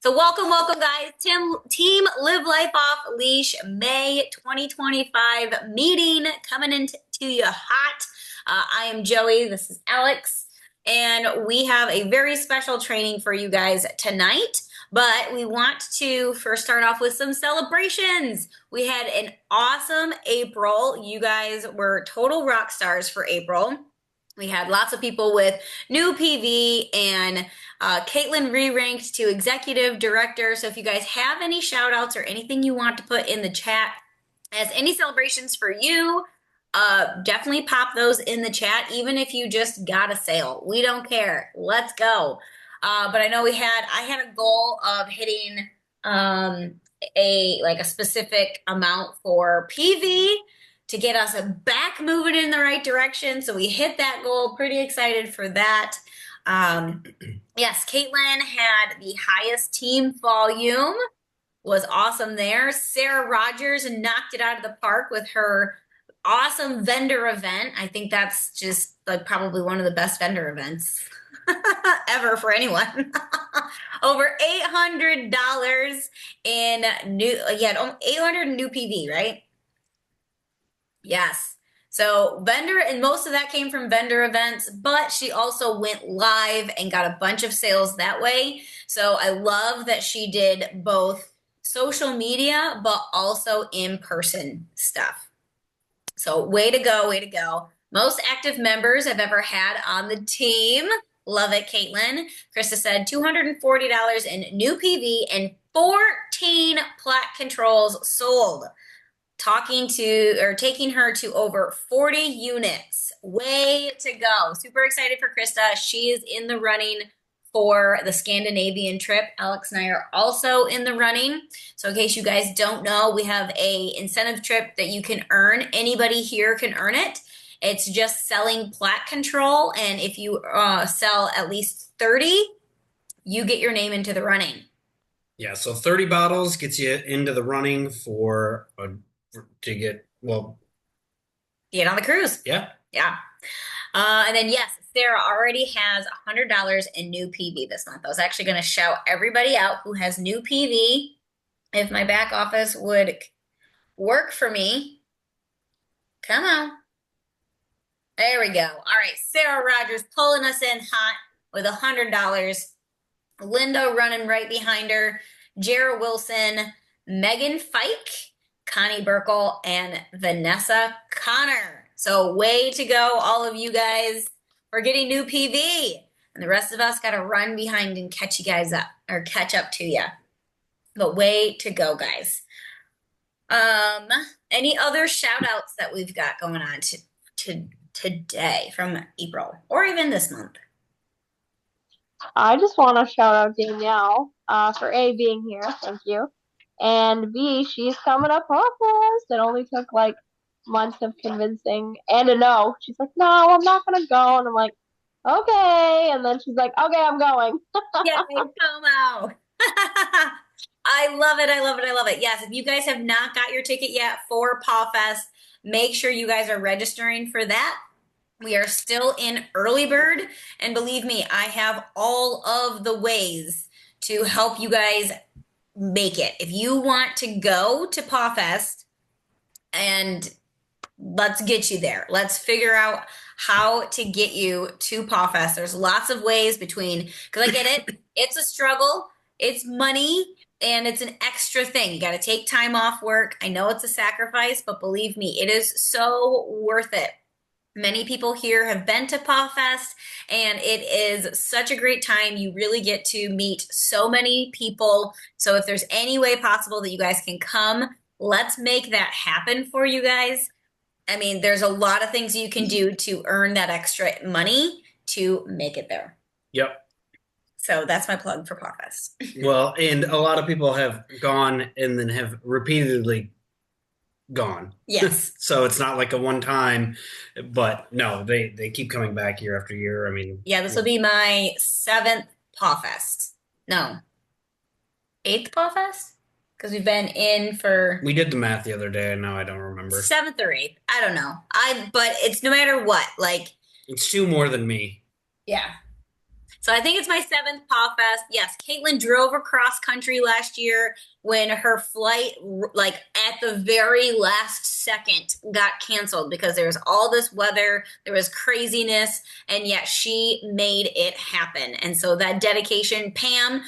So welcome, guys. Team Live Life Off Leash May 2025 meeting coming into you hot. I am Joey. This is Alex, and we have a very special training for you guys tonight. But we want to first start off with some celebrations. We had an awesome April. You guys were total rock stars for April. We had lots of people with new PV, and Caitlin re-ranked to executive director. So if you guys have any shout outs or anything you want to put in the chat as any celebrations for you, definitely pop those in the chat, even if you just got a sale. We don't care. Let's go. But I know I had a goal of hitting a specific amount for PV to get us back moving in the right direction. So we hit that goal. Pretty excited for that. Yes, Caitlin had the highest team volume, was awesome there. Sarah Rogers knocked it out of the park with her awesome vendor event. I think that's just like probably one of the best vendor events ever for anyone. Over $800 in new, yeah, 800 new PV, right? Yes. So vendor, and most of that came from vendor events, but she also went live and got a bunch of sales that way. So I love that she did both social media, but also in-person stuff. So way to go, way to go. Most active members I've ever had on the team. Love it, Caitlin. Krista said $240 in new PV and 14 plat controls sold. Taking her to over 40 units. Way to go. Super excited for Krista. She is in the running for the Scandinavian trip. Alex and I are also in the running. So in case you guys don't know, we have a incentive trip that you can earn. Anybody here can earn it. It's just selling plat control. And if you sell at least 30, you get your name into the running. Yeah, so 30 bottles gets you into the running to get on the cruise. Yeah. Yeah. And then, yes, Sarah already has $100 in new PV this month. I was actually going to shout everybody out who has new PV. If my back office would work for me. Come on. There we go. All right. Sarah Rogers pulling us in hot with $100. Linda running right behind her. Jara Wilson, Megan Fike, Connie Burkle, and Vanessa Connor. So way to go, all of you guys, for getting new PV. And the rest of us got to run behind and catch you guys up, or catch up to you. But way to go, guys. Any other shout outs that we've got going on today from April or even this month? I just want to shout out Danielle for A, being here. Thank you. And B, she's coming up Hawkfest. It only took like months of convincing and a no. She's like, no, I'm not going to go. And I'm like, okay. And then she's like, okay, I'm going. Yay, FOMO. I love it. I love it. I love it. Yes, if you guys have not got your ticket yet for PawFest, make sure you guys are registering for that. We are still in early bird, and believe me, I have all of the ways to help you guys make it. If you want to go to PawFest, and let's get you there. Let's figure out how to get you to PawFest. There's lots of ways because I get it. It's a struggle. It's money. And it's an extra thing. You got to take time off work. I know it's a sacrifice, but believe me, it is so worth it. Many people here have been to PawFest, and it is such a great time. You really get to meet so many people. So if there's any way possible that you guys can come, let's make that happen for you guys. I mean, there's a lot of things you can do to earn that extra money to make it there. Yep. So that's my plug for PawFest. Well, and a lot of people have gone and then have repeatedly gone. Yes. So it's not like a one time, but no, they keep coming back year after year. I mean, yeah, this will be my 7th PawFest. No, 8th PawFest? Because we've been in for... We did the math the other day, and now I don't remember. 7th or 8th. I don't know. But it's no matter what. Like, it's 2 more than me. Yeah. So I think it's my seventh Paw Fest. Yes, Caitlin drove across country last year when her flight, like at the very last second, got canceled because there was all this weather, there was craziness, and yet she made it happen. And so that dedication, Pam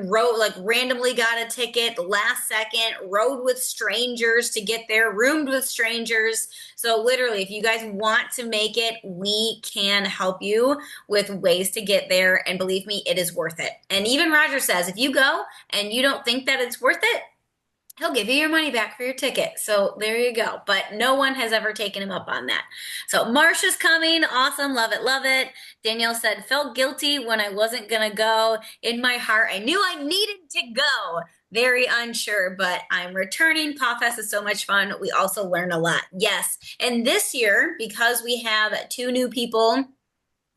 rode like randomly got a ticket last second, rode with strangers to get there, roomed with strangers. So literally, if you guys want to make it, we can help you with ways to get there. And believe me, it is worth it. And even Roger says, if you go and you don't think that it's worth it, he'll give you your money back for your ticket. So there you go. But no one has ever taken him up on that. So Marsha's coming. Awesome. Love it. Love it. Danielle said, felt guilty when I wasn't going to go. In my heart, I knew I needed to go. Very unsure, but I'm returning. PawFest is so much fun. We also learn a lot. Yes. And this year, because we have two new people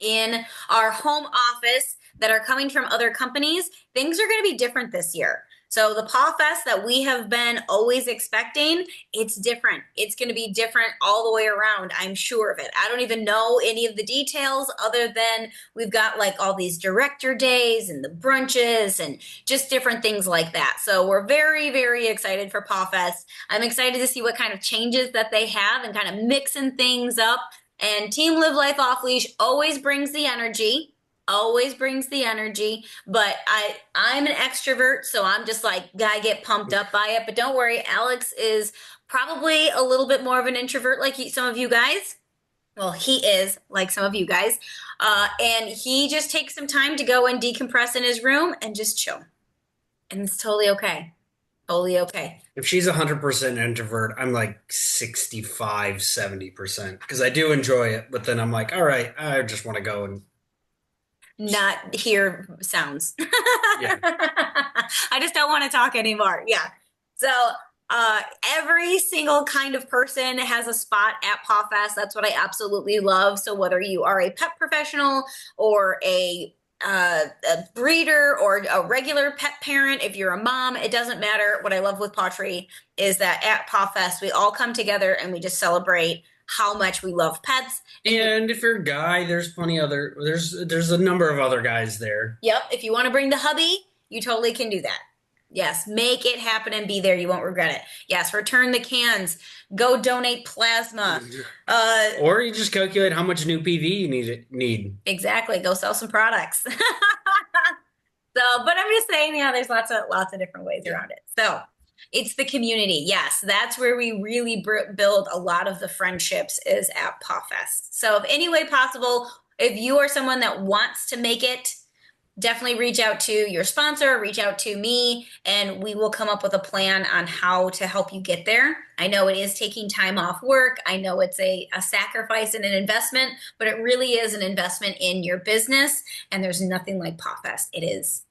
in our home office that are coming from other companies, things are going to be different this year. So the Paw Fest that we have been always expecting, it's different. It's going to be different all the way around. I'm sure of it. I don't even know any of the details other than we've got like all these director days and the brunches and just different things like that. So we're very, very excited for Paw Fest. I'm excited to see what kind of changes that they have and kind of mixing things up. And Team Live Life Off Leash always brings the energy, always brings the energy. But I'm an extrovert, so I'm just like gotta get pumped up by it. But don't worry, Alex is probably a little bit more of an introvert like some of you guys. Well, he is like some of you guys. And he just takes some time to go and decompress in his room and just chill. And it's totally okay. Totally okay. If she's 100% introvert, I'm like 65, 70% because I do enjoy it. But then I'm like, all right, I just want to go and Not hear sounds. yeah. I just don't want to talk anymore. Yeah. So every single kind of person has a spot at PawFest. That's what I absolutely love. So whether you are a pet professional or a breeder or a regular pet parent, if you're a mom, it doesn't matter. What I love with Pottery is that at PawFest, we all come together and we just celebrate how much we love pets. And if you're a guy, there's there's a number of other guys there. Yep. If you want to bring the hubby, you totally can do that. Yes. Make it happen and be there. You won't regret it. Yes. Return the cans. Go donate plasma. Or you just calculate how much new PV you need. Exactly. Go sell some products. So, but I'm just saying, yeah, there's lots of different ways around it. So it's the community. Yes, that's where we really build a lot of the friendships is at PawFest. So if any way possible, if you are someone that wants to make it, definitely reach out to your sponsor, reach out to me, and we will come up with a plan on how to help you get there. I know it is taking time off work. I know it's a sacrifice and an investment, but it really is an investment in your business. And there's nothing like PawFest. It is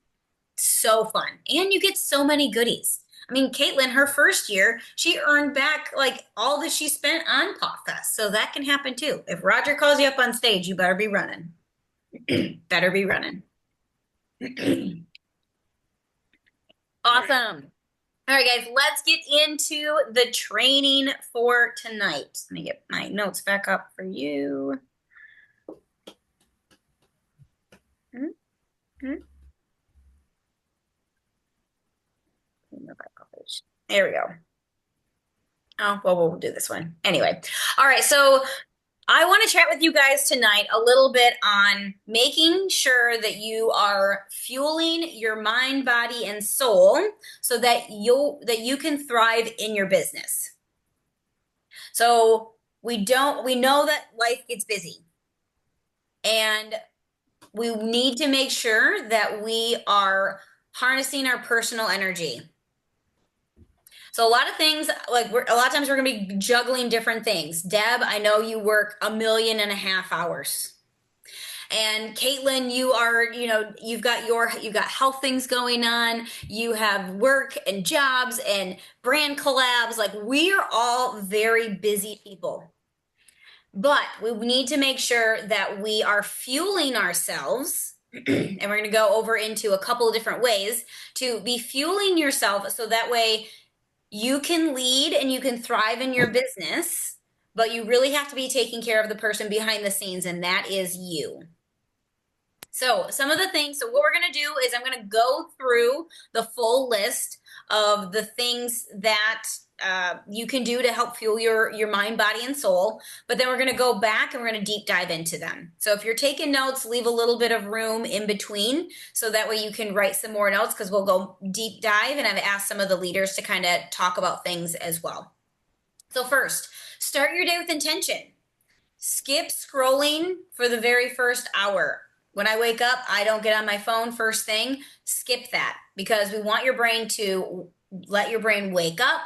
so fun. And you get so many goodies. I mean, Caitlin, her first year, she earned back like all that she spent on PawFest. So that can happen too. If Roger calls you up on stage, you better be running. Better be running. Awesome. All right, guys, let's get into the training for tonight. Let me get my notes back up for you. There we go. Oh, well, we'll do this one. Anyway. All right, so I want to chat with you guys tonight a little bit on making sure that you are fueling your mind, body, and soul so that you can thrive in your business. So we know that life gets busy, and we need to make sure that we are harnessing our personal energy. So a lot of things, like a lot of times we're going to be juggling different things. Deb, I know you work 1.5 million hours. And Caitlin, you've got health things going on. You have work and jobs and brand collabs. Like we are all very busy people. But we need to make sure that we are fueling ourselves. And we're going to go over into a couple of different ways to be fueling yourself so that way you can lead and you can thrive in your business, but you really have to be taking care of the person behind the scenes, and that is you. So some of the things, so what we're going to do is I'm going to go through the full list of the things that you can do to help fuel your mind, body, and soul. But then we're going to go back and we're going to deep dive into them. So if you're taking notes, leave a little bit of room in between so that way you can write some more notes because we'll go deep dive. And I've asked some of the leaders to kind of talk about things as well. So first, start your day with intention. Skip scrolling for the very first hour. When I wake up, I don't get on my phone first thing. Skip that because we want your brain to let your brain wake up.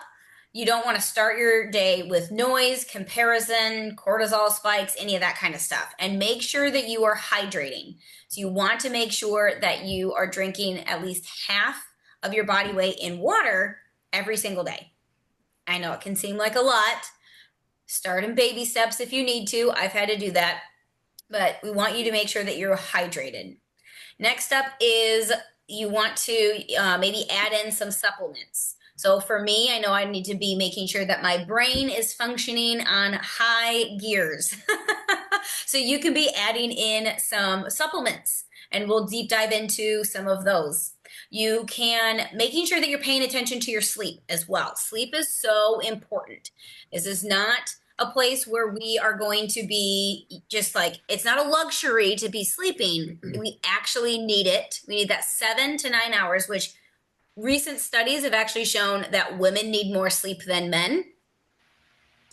You don't want to start your day with noise, comparison, cortisol spikes, any of that kind of stuff. And make sure that you are hydrating. So you want to make sure that you are drinking at least half of your body weight in water every single day. I know it can seem like a lot. Start in baby steps if you need to. I've had to do that. But we want you to make sure that you're hydrated. Next up is you want to maybe add in some supplements. So for me, I know I need to be making sure that my brain is functioning on high gears. So you can be adding in some supplements and we'll deep dive into some of those. You can making sure that you're paying attention to your sleep as well. Sleep is so important. This is not a place where we are going to be just like, it's not a luxury to be sleeping. We actually need it. We need that 7 to 9 hours, which recent studies have actually shown that women need more sleep than men,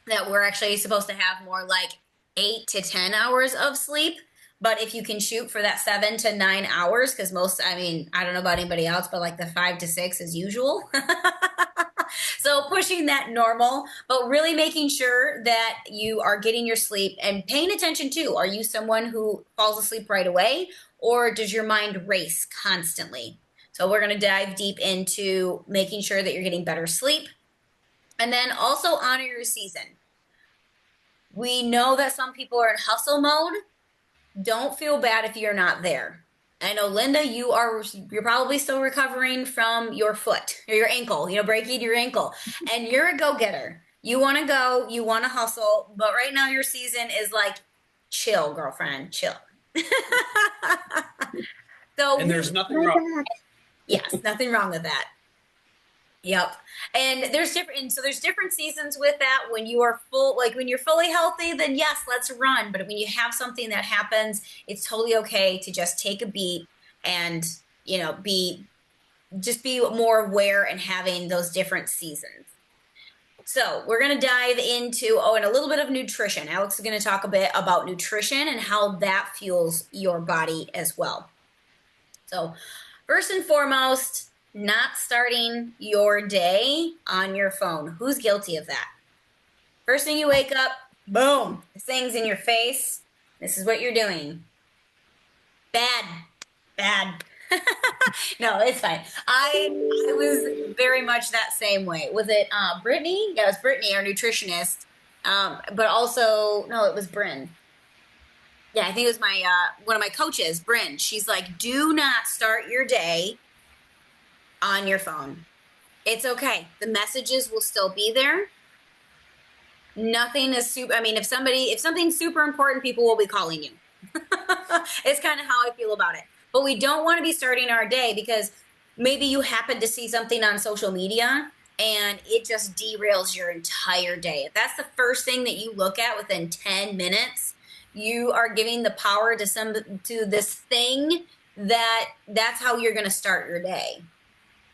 that we're actually supposed to have more like 8 to 10 hours of sleep. But if you can shoot for that 7 to 9 hours, because most, I mean, I don't know about anybody else, but like the 5 to 6 is usual. So pushing that normal, but really making sure that you are getting your sleep and paying attention to, are you someone who falls asleep right away or does your mind race constantly? So we're going to dive deep into making sure that you're getting better sleep. And then also honor your season. We know that some people are in hustle mode. Don't feel bad if you're not there. I know, Linda, you're probably still recovering from your foot or your ankle, breaking your ankle, and you're a go-getter. You want to go, you want to hustle, but right now your season is like, chill, girlfriend, chill. So, And there's nothing wrong. yes, nothing wrong with that. Yep. And there's different seasons with that. When you are when you're fully healthy, then yes, let's run. But when you have something that happens, it's totally okay to just take a beat and, be more aware and having those different seasons. So we're going to dive into, and a little bit of nutrition. Alex is going to talk a bit about nutrition and how that fuels your body as well. So first and foremost, not starting your day on your phone. Who's guilty of that? First thing you wake up, boom, this thing's in your face. This is what you're doing. Bad. No, it's fine. I was very much that same way. Was it Brittany? Yeah, it was Brittany, our nutritionist. But also, no, it was Bryn. Yeah, I think it was my one of my coaches, Bryn. She's like, do not start your day on your phone. It's okay. The messages will still be there. Nothing is super. I mean, if something's super important, people will be calling you. It's kind of how I feel about it. But we don't want to be starting our day because maybe you happen to see something on social media and it just derails your entire day. If that's the first thing that you look at within 10 minutes, you are giving the power to this thing that's how you're going to start your day.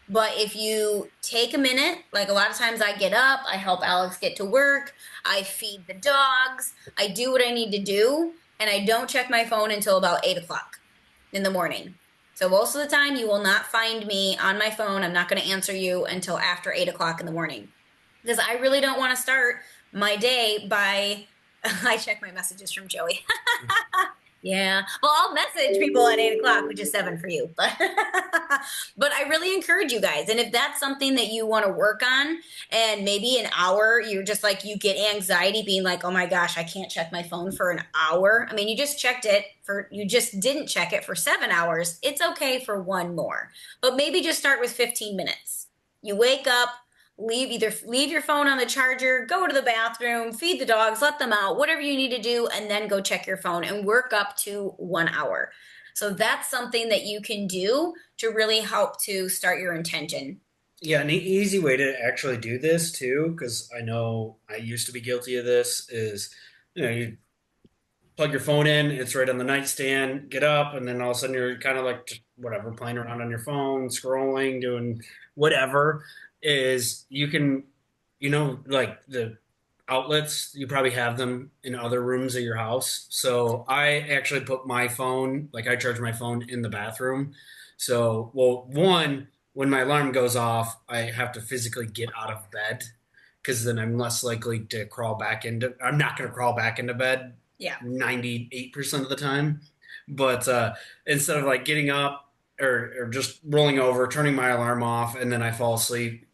But if you take a minute, like a lot of times I get up, I help Alex get to work, I feed the dogs, I do what I need to do, and I don't check my phone until about 8 o'clock in the morning. So most of the time you will not find me on my phone. I'm not going to answer you until after 8 o'clock in the morning because I really don't want to start my day by, I check my messages from Joey. Yeah. Well, I'll message people at 8 o'clock, which is 7 for you. But I really encourage you guys. And if that's something that you want to work on and maybe an hour, you're just like, you get anxiety being like, oh my gosh, I can't check my phone for an hour. I mean, you just didn't check it for 7 hours. It's okay for one more, but maybe just start with 15 minutes. You wake up, leave your phone on the charger, go to the bathroom, feed the dogs, let them out, whatever you need to do, and then go check your phone and work up to 1 hour. So that's something that you can do to really help to start your intention. Yeah, an easy way to actually do this too, because I know I used to be guilty of this, is you plug your phone in, it's right on the nightstand, get up, and then all of a sudden you're kind of like just whatever, playing around on your phone, scrolling, doing whatever. Is you can, like the outlets, you probably have them in other rooms of your house. So I actually put my phone, like I charge my phone in the bathroom. So, well, one, when my alarm goes off, I have to physically get out of bed because then I'm less likely to crawl back into. I'm not going to crawl back into bed Yeah. 98% of the time. But instead of like getting up or just rolling over, turning my alarm off, and then I fall asleep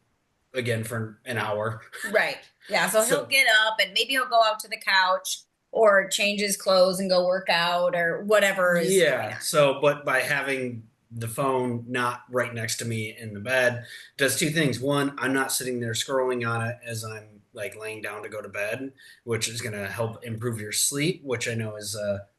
again for an hour. Right. Yeah. So he'll So get up and maybe he'll go out to the couch or change his clothes and go work out or whatever is going yeah. on. So, but by having the phone not right next to me in the bed, does two things. One, I'm not sitting there scrolling on it as I'm like laying down to go to bed, which is going to help improve your sleep, which I know is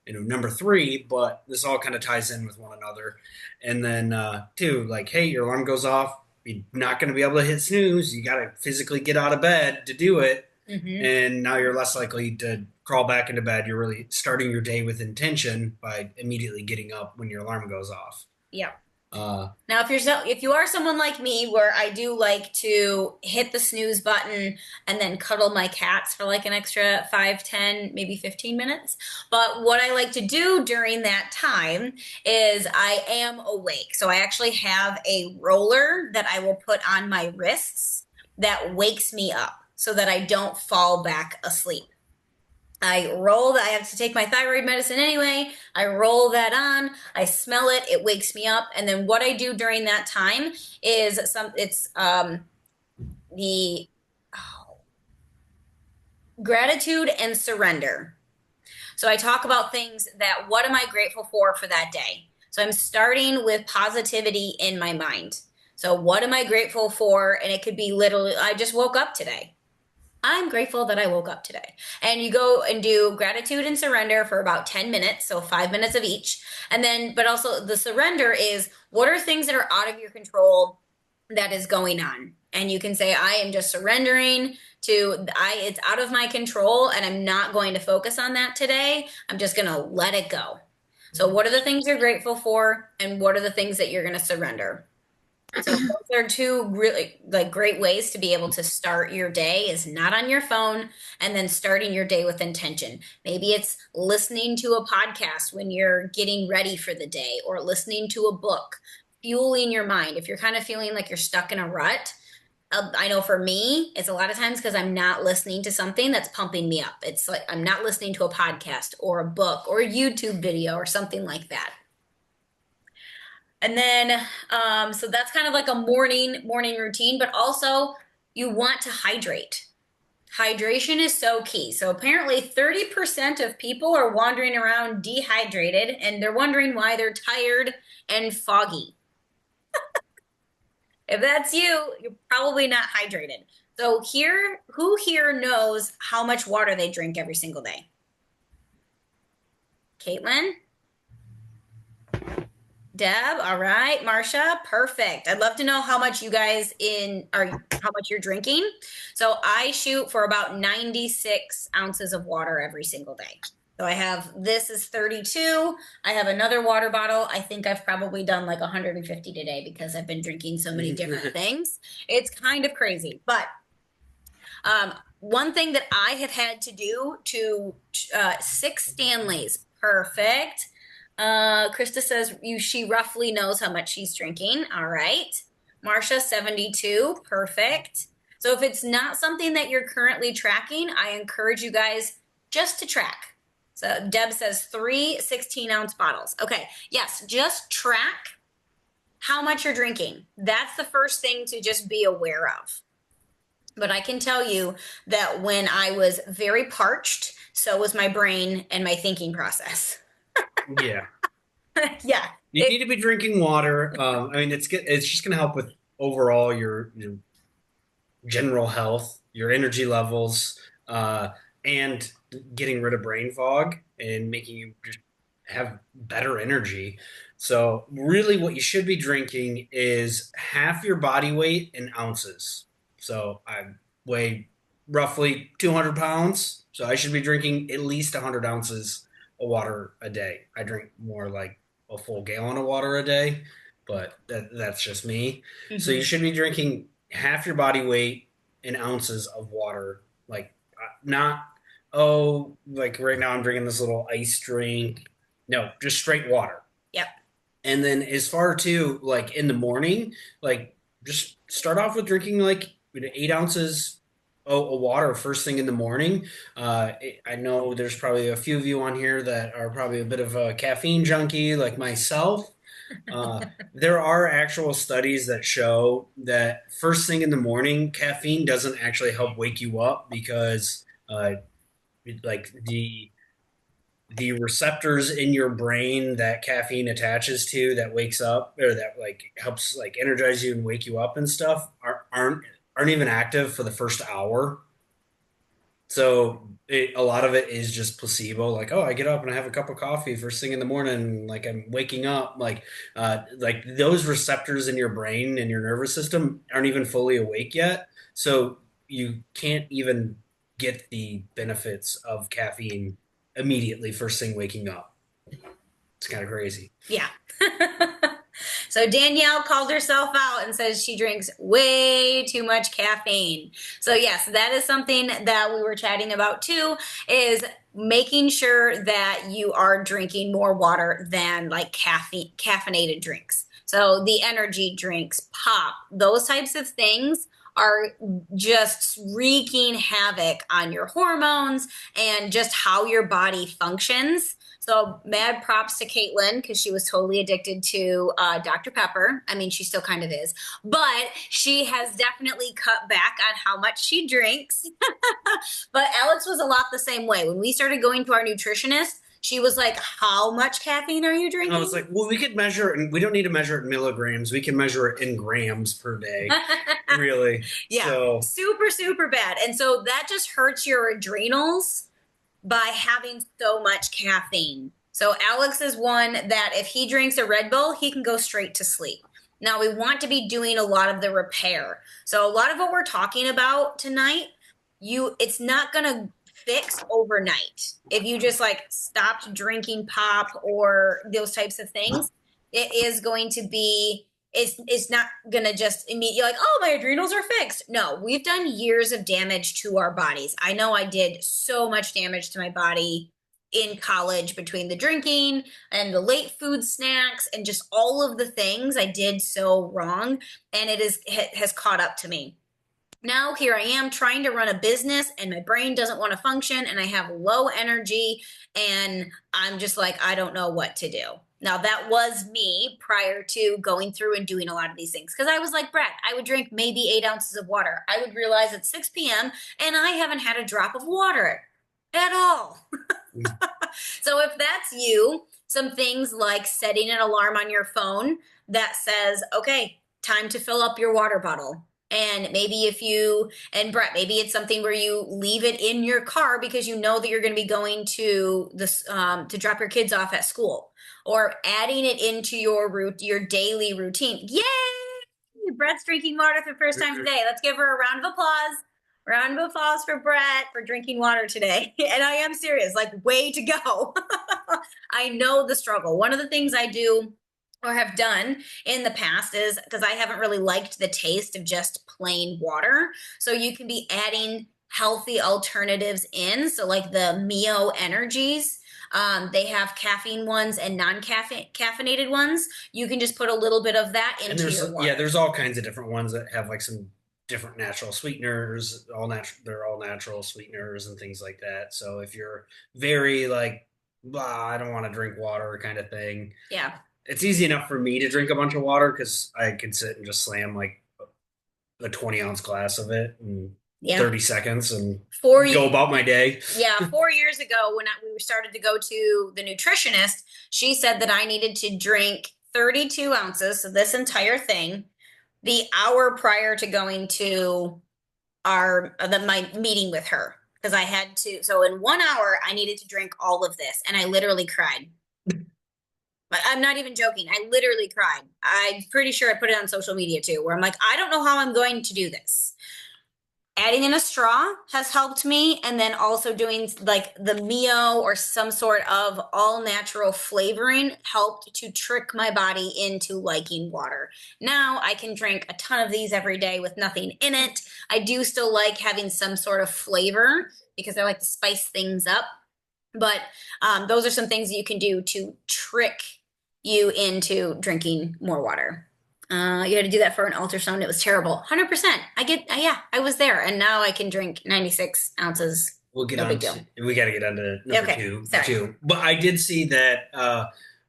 number three. But this all kind of ties in with one another. And then two, like, hey, your alarm goes off. You're not going to be able to hit snooze. You got to physically get out of bed to do it, Hmm. and now you're less likely to crawl back into bed. You're really starting your day with intention by immediately getting up when your alarm goes off. Yeah. Uh, Now, if you are someone like me, where I do like to hit the snooze button and then cuddle my cats for like an extra 5, 10, maybe 15 minutes. But what I like to do during that time is I am awake. So I actually have a roller that I will put on my wrists that wakes me up so that I don't fall back asleep. I have to take my thyroid medicine anyway. I roll that on, I smell it, it wakes me up. And then what I do during that time is it's the oh, gratitude and surrender. So I talk about things that what am I grateful for that day? So I'm starting with positivity in my mind. So what am I grateful for? And it could be literally, I just woke up today. I'm grateful that I woke up today. And you go and do gratitude and surrender for about 10 minutes, so 5 minutes of each. And then, but also the surrender is what are things that are out of your control that is going on? And you can say, I am just surrendering it's out of my control and I'm not going to focus on that today. I'm just going to let it go. So, what are the things you're grateful for? And what are the things that you're going to surrender? So those are two really like great ways to be able to start your day is not on your phone and then starting your day with intention. Maybe it's listening to a podcast when you're getting ready for the day or listening to a book, fueling your mind. If you're kind of feeling like you're stuck in a rut, I know for me, it's a lot of times because I'm not listening to something that's pumping me up. It's like I'm not listening to a podcast or a book or a YouTube video or something like that. And then, so that's kind of like a morning routine, but also you want to hydrate. Hydration is so key. So apparently 30% of people are wandering around dehydrated and they're wondering why they're tired and foggy. If that's you, you're probably not hydrated. So who here knows how much water they drink every single day? Caitlin? Deb, all right. Marsha, perfect. I'd love to know how much you guys how much you're drinking. So I shoot for about 96 ounces of water every single day. So this is 32. I have another water bottle. I think I've probably done like 150 today because I've been drinking so many different things. It's kind of crazy. But one thing that I have had to do to 6 Stanleys, perfect. Krista says she roughly knows how much she's drinking. All right. Marcia, 72. Perfect. So if it's not something that you're currently tracking, I encourage you guys just to track. So Deb says 3 16-ounce bottles. Okay. Yes, just track how much you're drinking. That's the first thing to just be aware of. But I can tell you that when I was very parched, so was my brain and my thinking process. yeah, Yeah. you need to be drinking water. I mean, it's just going to help with overall your general health, your energy levels, and getting rid of brain fog and making you just have better energy. So really what you should be drinking is half your body weight in ounces. So I weigh roughly 200 pounds. So I should be drinking at least 100 ounces of water a day. I drink more like a full gallon of water a day, but that's just me. So you Mhm. should be drinking half your body weight in ounces of water, like not, oh, like right now I'm drinking this little ice drink. No, just straight water. Yep. And then as far to like in the morning, like just start off with drinking like 8 ounces of water first thing in the morning. I know there's probably a few of you on here that are probably a bit of a caffeine junkie like myself. Uh, there are actual studies that show that first thing in the morning, caffeine doesn't actually help wake you up because like the receptors in your brain that caffeine attaches to that wakes up or that like helps like energize you and wake you up and stuff aren't even active for the first hour. So a lot of it is just placebo. Like, oh, I get up and I have a cup of coffee first thing in the morning. Like I'm waking up. Like those receptors in your brain and your nervous system aren't even fully awake yet. So you can't even get the benefits of caffeine immediately first thing waking up. It's kind of crazy. Yeah. So Danielle called herself out and says she drinks way too much caffeine. So yes, that is something that we were chatting about too, is making sure that you are drinking more water than like caffeinated drinks. So the energy drinks, pop, those types of things are just wreaking havoc on your hormones and just how your body functions. So mad props to Caitlin because she was totally addicted to Dr. Pepper. I mean, she still kind of is, but she has definitely cut back on how much she drinks. But Alex was a lot the same way. When we started going to our nutritionist, she was like, "How much caffeine are you I was drinking?" like, well, we could measure it, and we don't need to measure it in milligrams. We can measure it in grams per day, really. Yeah, So super, super bad. And so that just hurts your adrenals by having so much caffeine. So Alex is one that if he drinks a Red Bull, he can go straight to sleep. Now we want to be doing a lot of the repair. So a lot of what we're talking about tonight, it's not going to fix overnight. If you just like stopped drinking pop or those types of things, it is going to be it's not gonna just immediately like, oh, my adrenals are fixed. No, we've done years of damage to our bodies. I know I did so much damage to my body in college between the drinking and the late food snacks and just all of the things I did so wrong, and it has caught up to me. Now here I am trying to run a business and my brain doesn't want to function and I have low energy and I'm just like, I don't know what to do. Now that was me prior to going through and doing a lot of these things because I was like, Brett, I would drink maybe 8 ounces of water. I would realize it's 6 p.m. and I haven't had a drop of water at all. So if that's you, some things like setting an alarm on your phone that says, okay, time to fill up your water bottle. And maybe if you, and Brett, maybe it's something where you leave it in your car because you know that you're going to be going to this, to drop your kids off at school, or adding it into your daily routine. Yay! Brett's drinking water for the first time today. Let's give her a round of applause. Round of applause for Brett for drinking water today. And I am serious, like, way to go. I know the struggle. One of the things I do or have done in the past is because I haven't really liked the taste of just plain water. So you can be adding healthy alternatives in. So, like the Mio Energies. They have caffeine ones and non-caffeinated ones. You can just put a little bit of that and into your water. there's all kinds of different ones that have like some different natural sweeteners, all natural. They're all natural sweeteners and things like that. So if you're very like, blah, I don't want to drink water kind of thing, Yeah. it's easy enough for me to drink a bunch of water because I can sit and just slam like a 20-ounce glass of it in Yeah. 30 seconds and Four, go about my day. yeah, 4 years ago when we started to go to the nutritionist, she said that I needed to drink 32 ounces of this entire thing the hour prior to going to my meeting with her because I had to. So in 1 hour, I needed to drink all of this, and I literally cried. I'm not even joking. I literally cried. I'm pretty sure I put it on social media too, where I'm like, I don't know how I'm going to do this. Adding in a straw has helped me, and then also doing like the Mio or some sort of all natural flavoring helped to trick my body into liking water. Now I can drink a ton of these every day with nothing in it. I do still like having some sort of flavor because I like to spice things up, but those are some things that you can do to trick you into drinking more water. You had to do that for an ultrasound. It was terrible. 100%. Yeah, I was there. And now I can drink 96 ounces. We'll get No on big deal. to, we got to get on to number Okay, two sorry. too. But I did see that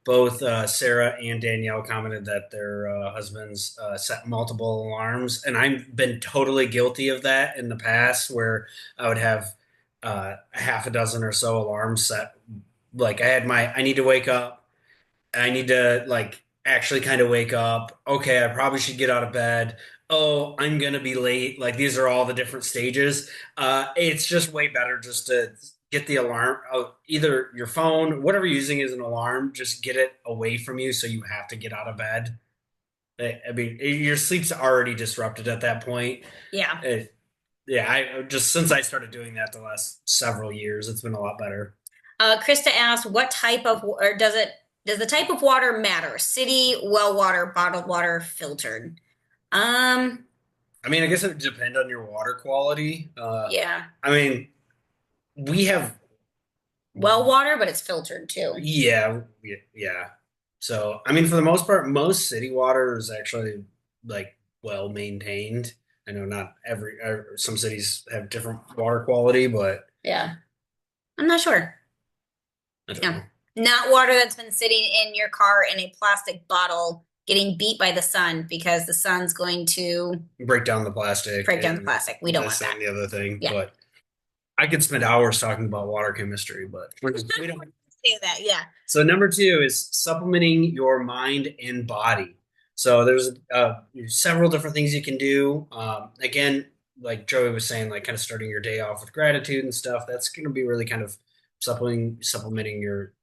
both Sarah and Danielle commented that their husbands set multiple alarms, and I've been totally guilty of that in the past, where I would have half a dozen or so alarms set. Like I need to wake up. I need to like actually kind of wake up. Okay, I probably should get out of bed. Oh, I'm gonna be late. Like these are all the different stages. It's just way better just to get the alarm. Either your phone, whatever you're using as an alarm, just get it away from you so you have to get out of bed. I mean, your sleep's already disrupted at that point. Yeah. It, yeah, I just since I started doing that the last several years, it's been a lot better. Krista asked, what type of, or does the type of water matter? City, well water, bottled water, filtered? Um, I mean, I guess it would depend on your water quality. yeah. I mean, we have, Well water, but it's filtered too. yeah, yeah. So, I mean, for the most part, most city water is actually like well maintained. I know not every, some cities have different water quality, but Yeah. I'm not sure. I don't Yeah. know. Not water that's been sitting in your car in a plastic bottle getting beat by the sun because the sun's going to Break down the plastic break down the and plastic. We don't want this that. and the other thing, Yeah. but I could spend hours talking about water chemistry, but we don't. Say that. Yeah. So number two is supplementing your mind and body. So there's several different things you can do. Again, like Joey was saying, like kind of starting your day off with gratitude and stuff. That's going to be really kind of supplementing your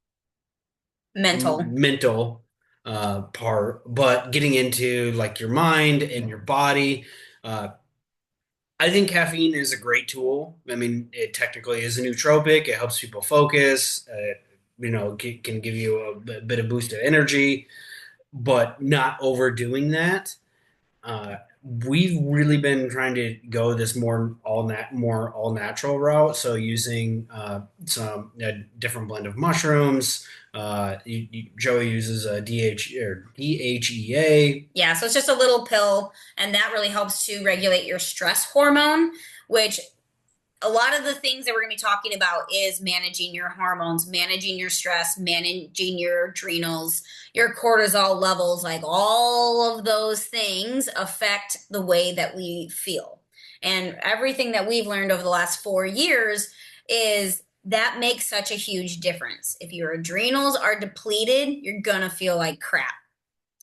Mental. mental part, but getting into like your mind and your body. Uh, I think caffeine is a great tool. I mean, it technically is a nootropic. It helps people focus. Can give you a bit of boost of energy, but not overdoing that. Uh, we've really been trying to go this more all natural route. So using some a different blend of mushrooms. Joey uses a DHEA. Yeah. So it's just a little pill, and that really helps to regulate your stress hormone, which a lot of the things that we're going to be talking about is managing your hormones, managing your stress, managing your adrenals, your cortisol levels. Like all of those things affect the way that we feel. And everything that we've learned over the last 4 years is that makes such a huge difference. If your adrenals are depleted, you're going to feel like crap.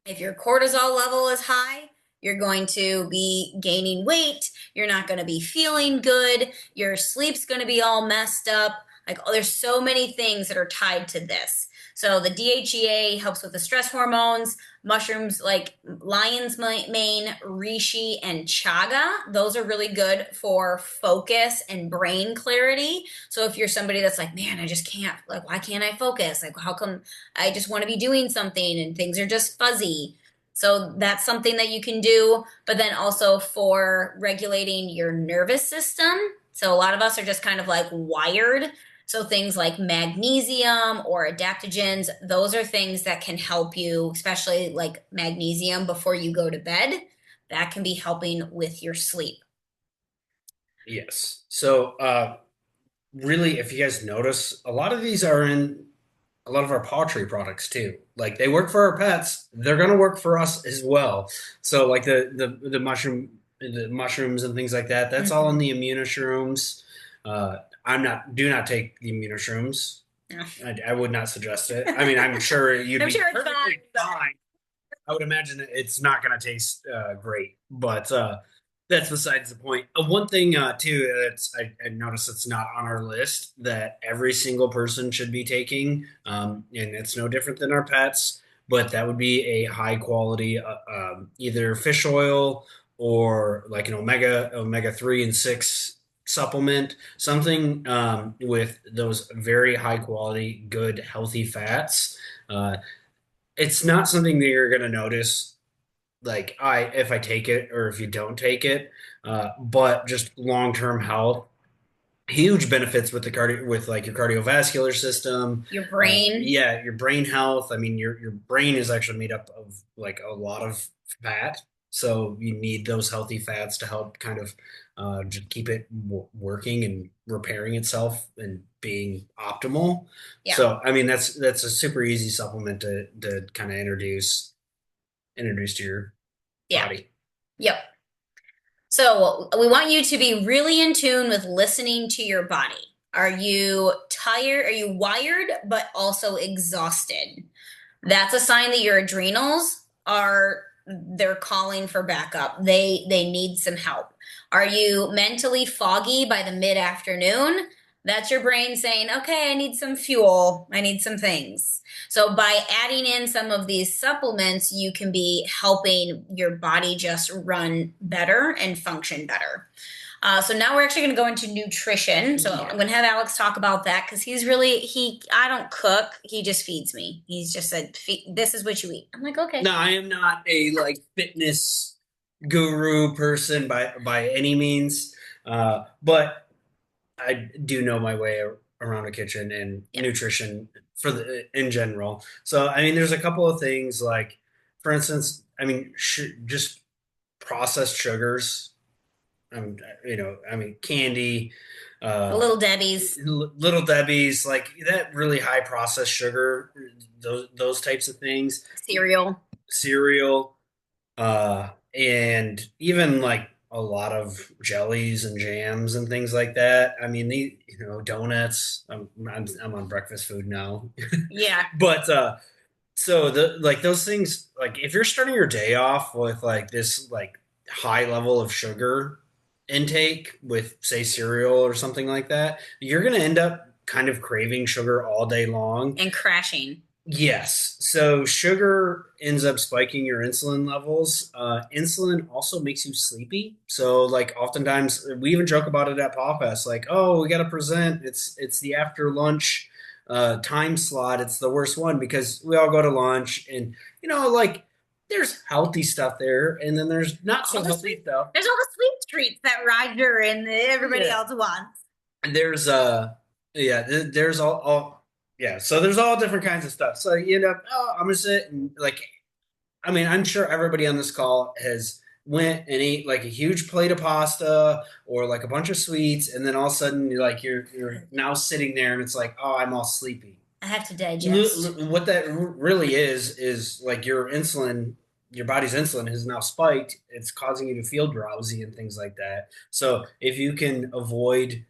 If your cortisol level is high, you're going to be gaining weight. You're not going to be feeling good. Your sleep's going to be all messed up. Like, oh, there's so many things that are tied to this. So the DHEA helps with the stress hormones. Mushrooms like lion's mane, reishi, and chaga, those are really good for focus and brain clarity. So if you're somebody that's like, man, I just can't, like, why can't I focus? Like, how come I just want to be doing something and things are just fuzzy? So that's something that you can do, but then also for regulating your nervous system. So a lot of us are just kind of like wired. So things like magnesium or adaptogens, those are things that can help you, especially like magnesium before you go to bed. That can be helping with your sleep. Yes. So really, if you guys notice, a lot of these are in a lot of our poultry products too. Like they work for our pets, they're gonna work for us as well. So like the mushrooms and things like that. That's all in Mhm. the immunoshrooms. Do not take the immunoshrooms. Yeah. I would not suggest it. I mean, I'm sure you'd I'm be sure it's perfectly fine. fine. I would imagine that it's not going to taste great, but that's besides the point. One thing too that's I noticed it's not on our list that every single person should be taking, and it's no different than our pets. but that would be a high quality either fish oil or like an omega 3 and 6 supplement, something with those very high quality, good, healthy fats. Uh, it's not something that you're going to notice like I if I take it or if you don't take it, but just long term health, huge benefits with the cardio with like your cardiovascular system. Your brain. Yeah, your brain health. I mean, your brain is actually made up of like a lot of fat, so you need those healthy fats to help kind of just keep it working and repairing itself and being optimal. Yeah. So, I mean, that's a super easy supplement to kind of introduce to your Yeah. body. Yep. So we want you to be really in tune with listening to your body. Are you tired? Are you wired, but also exhausted? That's a sign that your adrenals are they're calling for backup. They need some help. Are you mentally foggy by the mid-afternoon? That's your brain saying, "Okay, I need some fuel. I need some things." So by adding in some of these supplements, you can be helping your body just run better and function better. So now we're actually going to go into nutrition. So I'm going to have Alex talk about that because I don't cook. He just feeds me. He's just said, this is what you eat. I'm like, okay. No, I am not a like fitness guru person by any means, but I do know my way around a kitchen and Yeah. nutrition for the in general. So I mean, there's a couple of things like, for instance, I mean, just processed sugars. I mean, candy, The uh, Little Debbie's Little Debbie's, like that really high processed sugar, those types of things, cereal. cereal, and even like a lot of jellies and jams and things like that. I mean, donuts. I'm on breakfast food now, Yeah. but so the like those things, like if you're starting your day off with like this like high level of sugar intake with say cereal or something like that, you're gonna end up kind of craving sugar all day long. And crashing. Yes. So sugar ends up spiking your insulin levels. Insulin also makes you sleepy. So like oftentimes we even joke about it at PawFest, like, oh, we got to present. It's the after lunch time slot. It's the worst one because we all go to lunch and like there's healthy stuff there and then there's not so healthy stuff. There's all the sweet treats that Roger and everybody Yeah. else wants. And there's yeah, there's all yeah, so there's all different kinds of stuff. So you end up, oh, I'm gonna sit and like, I mean, I'm sure everybody on this call has went and ate like a huge plate of pasta or like a bunch of sweets, and then all of a sudden you're now sitting there and it's like, oh, I'm all sleepy. I have to digest. What that really is like your body's insulin has now spiked. It's causing you to feel drowsy and things like that. So if you can avoid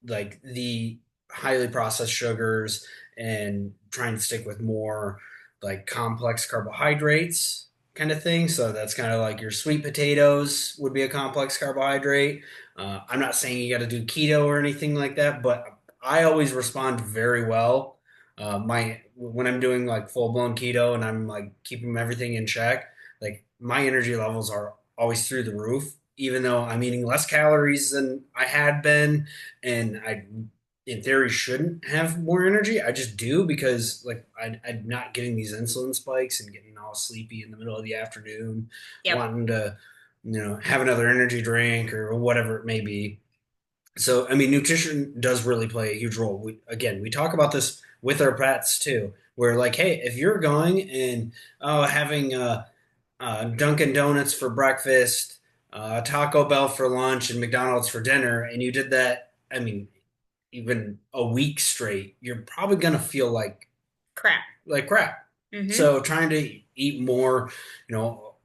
like the highly processed sugars and try and stick with more like complex carbohydrates kind of thing. So that's kind of like your sweet potatoes would be a complex carbohydrate. I'm not saying you got to do keto or anything like that, but I always respond very well. My when I'm doing like full blown keto and I'm like keeping everything in check, like my energy levels are always through the roof, even though I'm eating less calories than I had been, and I in theory shouldn't have more energy. I just do because like I'm not getting these insulin spikes and getting all sleepy in the middle of the afternoon, Yep. wanting to have another energy drink or whatever it may be. So I mean, nutrition does really play a huge role. We talk about this with our pets too, where like, hey, if you're going and having Dunkin' Donuts for breakfast, Taco Bell for lunch, and McDonald's for dinner, and you did that, I mean, even a week straight, you're probably gonna feel Crap. like crap. Mm-hmm. So trying to eat more,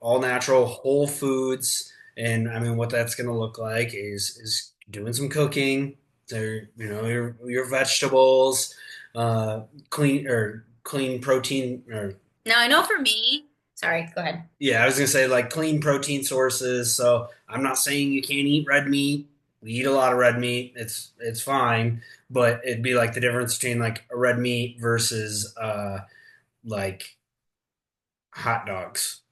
all natural, whole foods, and I mean, what that's gonna look like is doing some cooking. So your vegetables, clean protein or Now I know for me, sorry, go ahead. yeah, I was gonna say like clean protein sources. So I'm not saying you can't eat red meat. We eat a lot of red meat. It's fine, but it'd be like the difference between like a red meat versus like hot dogs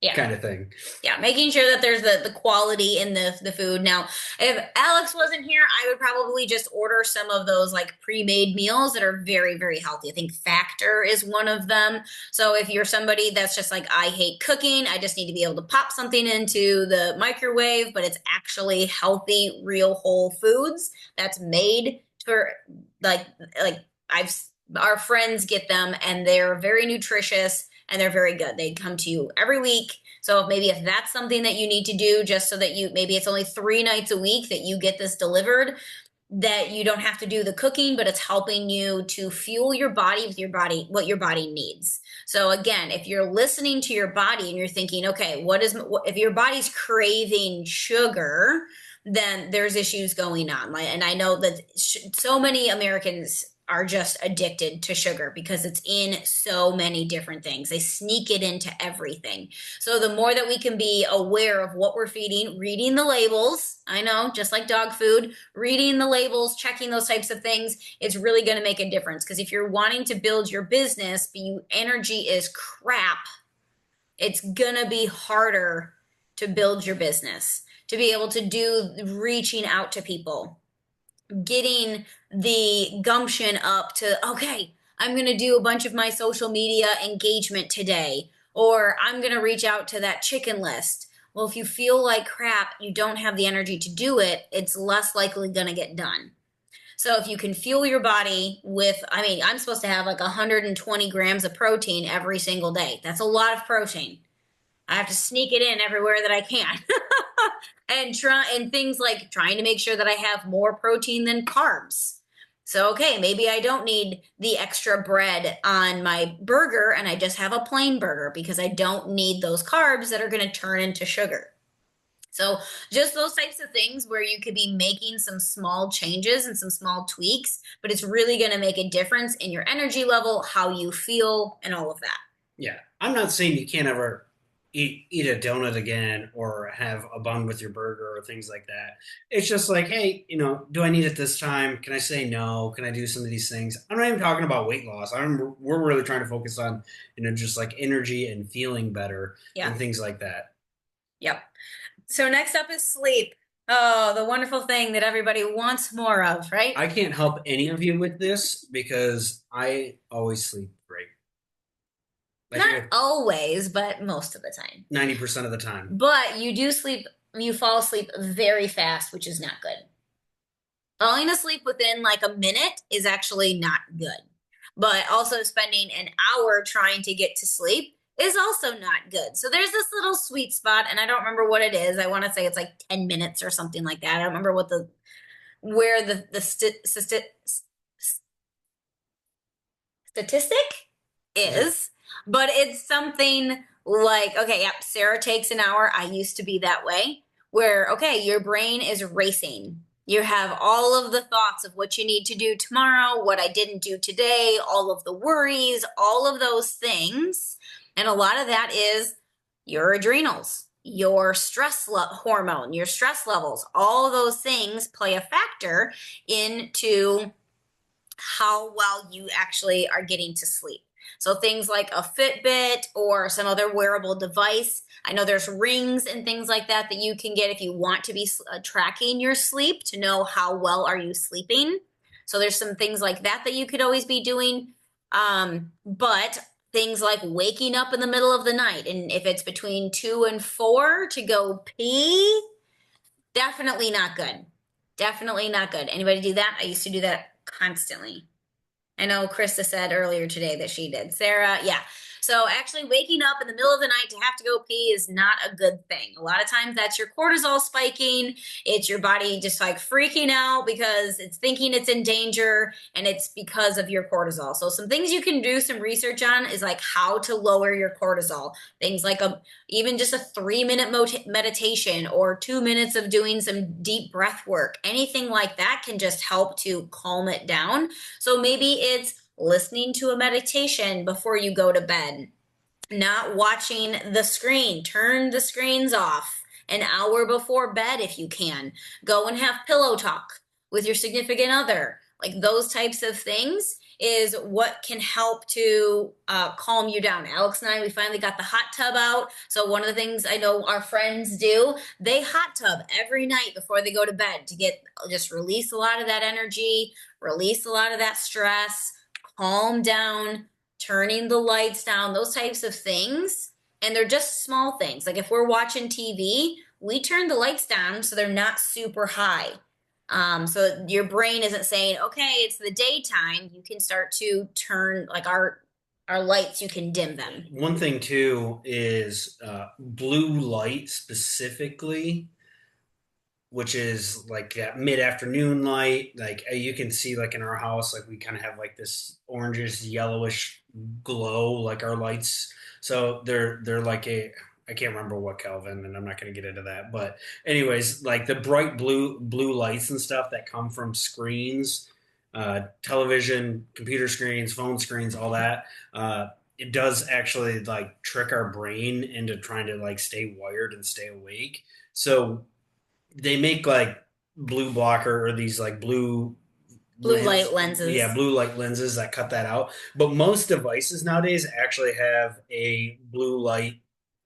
Yeah. kind of thing. Yeah, making sure that there's the quality in the food. Now, if Alex wasn't here, I would probably just order some of those like pre-made meals that are very, very healthy. I think Factor is one of them. So if you're somebody that's just like, I hate cooking, I just need to be able to pop something into the microwave, but it's actually healthy, real whole foods that's made for like like I've our friends get them and they're very nutritious and they're very good. They come to you every week, so maybe if that's something that you need to do just so that you maybe it's only 3 nights a week that you get this delivered, that you don't have to do the cooking, but it's helping you to fuel your body with your body, what your body needs. So again, if you're listening to your body and you're thinking, okay, if your body's craving sugar, then there's issues going on. And I know that so many Americans are just addicted to sugar because it's in so many different things. They sneak it into everything. So the more that we can be aware of what we're feeding, reading the labels, I know, just like dog food, reading the labels, checking those types of things, it's really going to make a difference. Because if you're wanting to build your business, but energy is crap, it's going to be harder to build your business, to be able to do reaching out to people, getting the gumption up to, okay, I'm going to do a bunch of my social media engagement today, or I'm going to reach out to that chicken list. Well, if you feel like crap, you don't have the energy to do it, it's less likely going to get done. So if you can fuel your body with, I mean, I'm supposed to have like 120 grams of protein every single day. That's a lot of protein. I have to sneak it in everywhere that I can. And things like trying to make sure that I have more protein than carbs. So okay, maybe I don't need the extra bread on my burger and I just have a plain burger because I don't need those carbs that are going to turn into sugar. So just those types of things where you could be making some small changes and some small tweaks, but it's really going to make a difference in your energy level, how you feel, and all of that. Yeah, I'm not saying you can't ever eat a donut again or have a bun with your burger or things like that. It's just like, hey, do I need it this time? Can I say no? Can I do some of these things? I'm not even talking about weight loss. We're really trying to focus on, just like energy and feeling better Yeah. and things like that. Yep. So next up is sleep. Oh, the wonderful thing that everybody wants more of, right? I can't help any of you with this because I always sleep great. Not Like always, but most of the time. 90% of the time. But you fall asleep very fast, which is not good. Falling asleep within like a minute is actually not good. But also spending an hour trying to get to sleep is also not good. So there's this little sweet spot, and I don't remember what it is. I want to say it's like 10 minutes or something like that. I don't remember where statistic is, but it's something like, okay, yep, Sarah takes an hour. I used to be that way, where, okay, your brain is racing. You have all of the thoughts of what you need to do tomorrow, what I didn't do today, all of the worries, all of those things. And a lot of that is your adrenals, your hormone, your stress levels, all those things play a factor into how well you actually are getting to sleep. So things like a Fitbit or some other wearable device. I know there's rings and things like that that you can get if you want to be tracking your sleep to know how well are you sleeping. So there's some things like that that you could always be doing. But things like waking up in the middle of the night, and if it's between 2 and 4 to go pee, definitely not good. Definitely not good. Anybody do that? I used to do that constantly. I know Krista said earlier today that she did. Sarah, yeah. So actually waking up in the middle of the night to have to go pee is not a good thing. A lot of times that's your cortisol spiking. It's your body just like freaking out because it's thinking it's in danger, and it's because of your cortisol. So some things you can do some research on is like how to lower your cortisol. Things like even just a 3-minute meditation or 2 minutes of doing some deep breath work. Anything like that can just help to calm it down. So maybe it's listening to a meditation before you go to bed, not watching the screen. Turn the screens off an hour before bed if you can. Go and have pillow talk with your significant other. like those types of things is what can help to calm you down. Alex and I, we finally got the hot tub out. So one of the things I know our friends do, they hot tub every night before they go to bed to get just release a lot of that energy, release a lot of that stress, calm down, turning the lights down, those types of things. And they're just small things. Like if we're watching TV, we turn the lights down so they're not super high. So your brain isn't saying, okay, it's the daytime. You can start to turn like our lights, you can dim them. One thing too is blue light specifically, which is like that mid-afternoon light. Like you can see, like in our house, like we kind of have like this orangish yellowish glow, like our lights. So they're like a, I can't remember what Kelvin, and I'm not going to get into that. But anyways, like the bright blue lights and stuff that come from screens, television, computer screens, phone screens, all that. It does actually like trick our brain into trying to like stay wired and stay awake. So they make like blue blocker or these like blue Blue lens, light lenses. yeah, blue light lenses that cut that out. But most devices nowadays actually have a blue light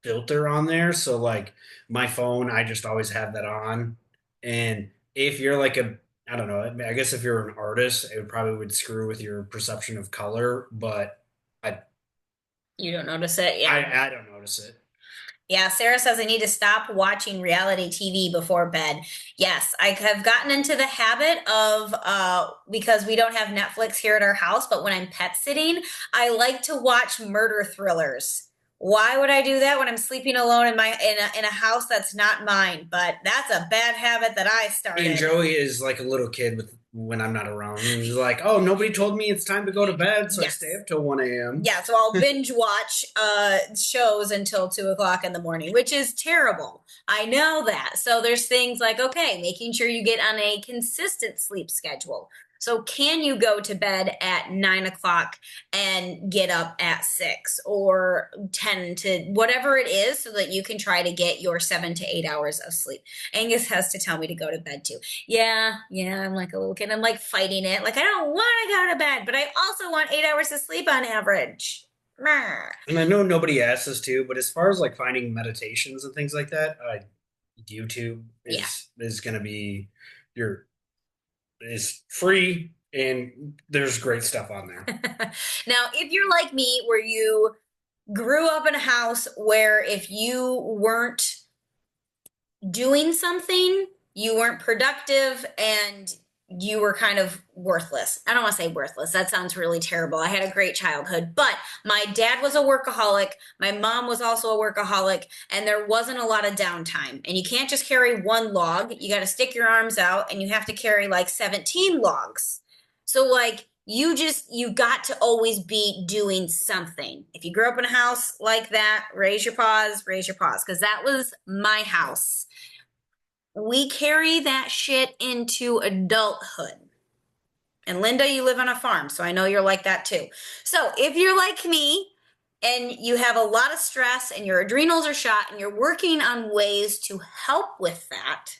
filter on there. So like my phone, I just always have that on. And if you're like a, I don't know, I guess if you're an artist, it probably would screw with your perception of color, but I You don't notice it? Yeah. I don't notice it. Yeah, Sarah says I need to stop watching reality TV before bed. Yes, I have gotten into the habit of because we don't have Netflix here at our house, but when I'm pet sitting, I like to watch murder thrillers. Why would I do that when I'm sleeping alone in my in a house that's not mine? But that's a bad habit that I And started. Joey is like a little kid with when I'm not around. And he's like, "Oh, nobody told me it's time to go to bed, so I stay Yes. up till 1 a.m." Yeah, so I'll binge watch shows until 2 o'clock in the morning, which is terrible. I know that. So there's things like, okay, making sure you get on a consistent sleep schedule. So can you go to bed at 9 o'clock and get up at 6 or 10 to whatever it is so that you can try to get your 7 to 8 hours of sleep? Angus has to tell me to go to bed too. Yeah, I'm like a little kid. I'm like fighting it. Like, I don't want to go to bed, but I also want 8 hours of sleep on average. Meh. And I know nobody asks us to, but as far as like finding meditations and things like that, YouTube Yeah. is going to be your is free and there's great stuff on there. Now, if you're like me, where you grew up in a house where if you weren't doing something, you weren't productive, and you were kind of worthless. I don't want to say worthless. That sounds really terrible. I had a great childhood, but my dad was a workaholic. My mom was also a workaholic, and there wasn't a lot of downtime. And you can't just carry one log. You got to stick your arms out, and you have to carry like 17 logs. So, like, you got to always be doing something. If you grew up in a house like that, raise your paws, because that was my house. We carry that shit into adulthood. And Linda, you live on a farm, so I know you're like that too. So if you're like me and you have a lot of stress and your adrenals are shot and you're working on ways to help with that,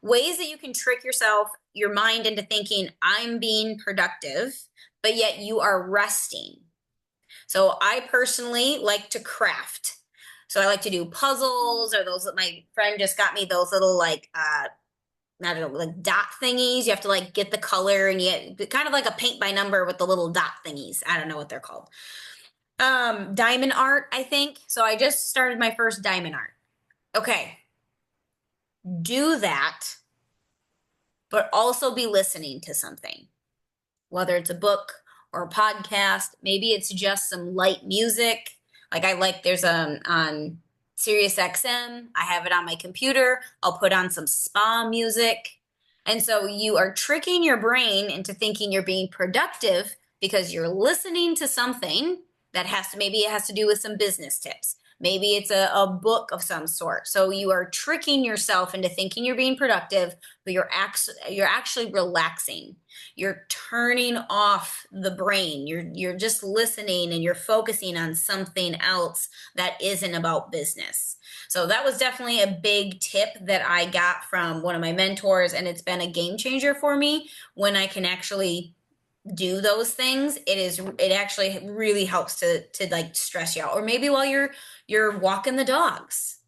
ways that you can trick yourself, your mind into thinking, I'm being productive, but yet you are resting. So I personally like to craft. So I like to do puzzles, or those that my friend just got me, those little like I don't know, like dot thingies. You have to like get the color and you kind of like a paint by number with the little dot thingies. I don't know what they're called. Diamond art, I think. So I just started my first diamond art. Okay. Do that, but also be listening to something, whether it's a book or a podcast. Maybe it's just some light music. Like I like there's on Sirius XM. I have it on my computer. I'll put on some spa music. And so you are tricking your brain into thinking you're being productive because you're listening to something that has to maybe it has to do with some business tips. Maybe it's a book of some sort. So you are tricking yourself into thinking you're being productive, but you're actually relaxing. You're turning off the brain. You're just listening and you're focusing on something else that isn't about business. So that was definitely a big tip that I got from one of my mentors, and it's been a game changer for me when I can actually do those things. It actually really helps to like stress you out. Or maybe while you're walking the dogs,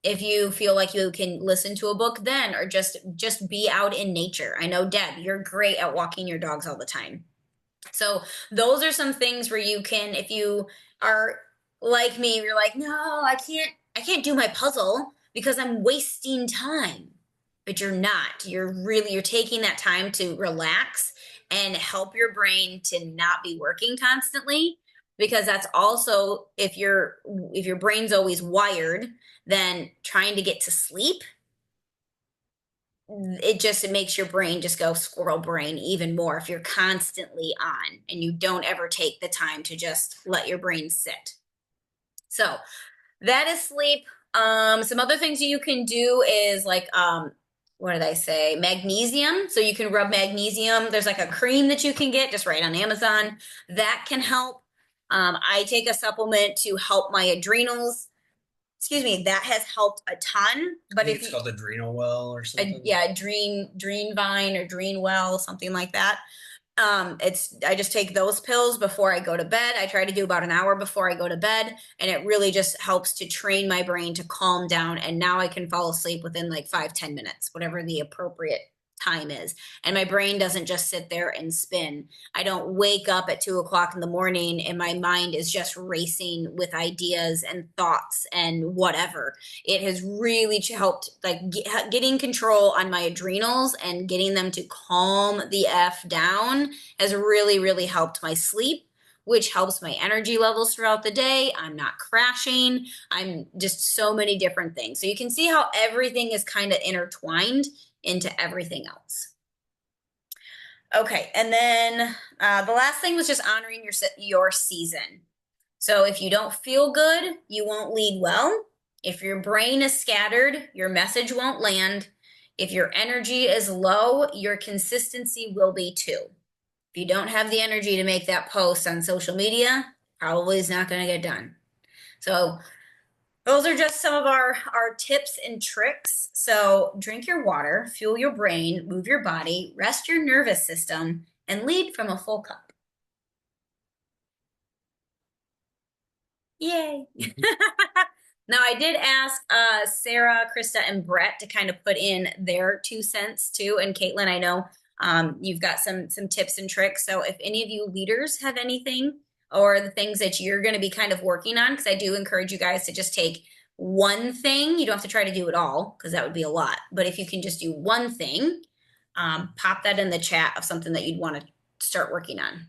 if you feel like you can listen to a book then, or just be out in nature. I know, Deb, you're great at walking your dogs all the time. So those are some things where you can, if you are like me, you're like, no, I can't do my puzzle because I'm wasting time. But you're not. You're taking that time to relax and help your brain to not be working constantly, because that's also, if your brain's always wired, then trying to get to sleep, it makes your brain just go squirrel brain even more if you're constantly on and you don't ever take the time to just let your brain sit. So that is sleep. Some other things you can do is like, what did I say? Magnesium. So you can rub magnesium. There's like a cream that you can get just right on Amazon that can help. I take a supplement to help my adrenals. Excuse me, that has helped a ton. I But think if it's you, called Adrenal Well or something. yeah, Dream Vine or Dream Well, something like that. I just take those pills before I go to bed. I try to do about an hour before I go to bed, and it really just helps to train my brain to calm down. And now I can fall asleep within like 5-10 minutes, whatever the appropriate time is. And my brain doesn't just sit there and spin. I don't wake up at 2 o'clock in the morning and my mind is just racing with ideas and thoughts and whatever. It has really helped, like, getting control on my adrenals and getting them to calm the F down has really, really helped my sleep, which helps my energy levels throughout the day. I'm not crashing. I'm just so many different things. So you can see how everything is kind of intertwined into everything else. Okay, and then the last thing was just honoring your season. So if you don't feel good, you won't lead well. If your brain is scattered, your message won't land. If your energy is low, your consistency will be too. If you don't have the energy to make that post on social media, probably is not going to get done. So those are just some of our tips and tricks. So drink your water, fuel your brain, move your body, rest your nervous system, and lead from a full cup. Yay. Now, I did ask Sarah, Krista, and Brett to kind of put in their 2 cents too. And Caitlin, I know you've got some tips and tricks. So if any of you leaders have anything or the things that you're going to be kind of working on, because I do encourage you guys to just take one thing. You don't have to try to do it all because that would be a lot. But if you can just do one thing, pop that in the chat of something that you'd want to start working on.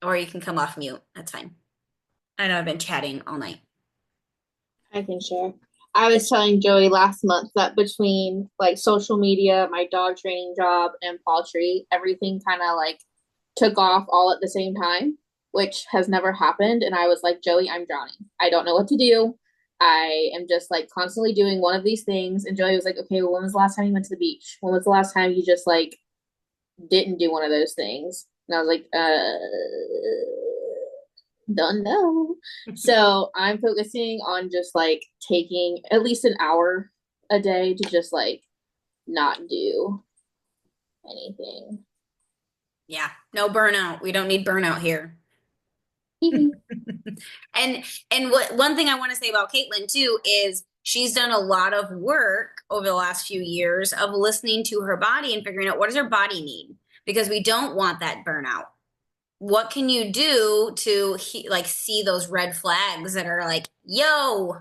Or you can come off mute. That's fine. I know I've been chatting all night. I can share. I was telling Joey last month that between like social media, my dog training job, and poultry, everything kind of like took off all at the same time, which has never happened. And I was like, Joey, I'm drowning. I don't know what to do. I am just like constantly doing one of these things. And Joey was like, okay, well, when was the last time you went to the beach? When was the last time you just like didn't do one of those things? And I was like, don't know. So I'm focusing on just like taking at least an hour a day to just like not do anything. Yeah, no burnout. We don't need burnout here. And what one thing I want to say about Caitlin too is she's done a lot of work over the last few years of listening to her body and figuring out what does her body need, because we don't want that burnout. What can you do to like see those red flags that are like, yo,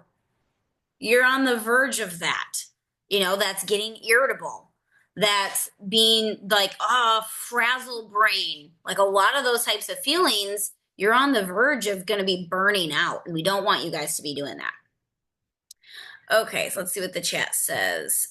you're on the verge of that. That's getting irritable. That's being like, frazzled brain. Like a lot of those types of feelings, you're on the verge of going to be burning out. And we don't want you guys to be doing that. Okay, so let's see what the chat says.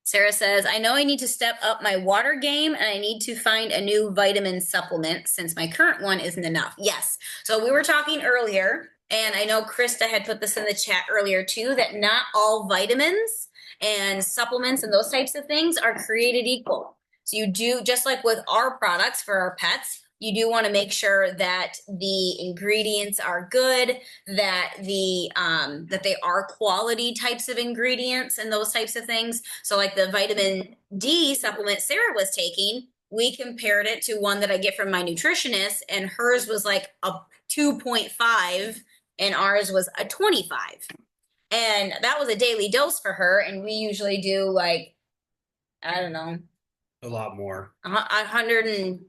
Sarah says, I know I need to step up my water game and I need to find a new vitamin supplement since my current one isn't enough. Yes. So we were talking earlier, and I know Krista had put this in the chat earlier too, that not all vitamins and supplements and those types of things are created equal. So you do, just like with our products for our pets, you do want to make sure that the ingredients are good, that they are quality types of ingredients and those types of things. So like the vitamin D supplement Sarah was taking, we compared it to one that I get from my nutritionist, and hers was like a 2.5 and ours was a 25. And that was a daily dose for her, and we usually do like, I don't know, A lot more. 100 and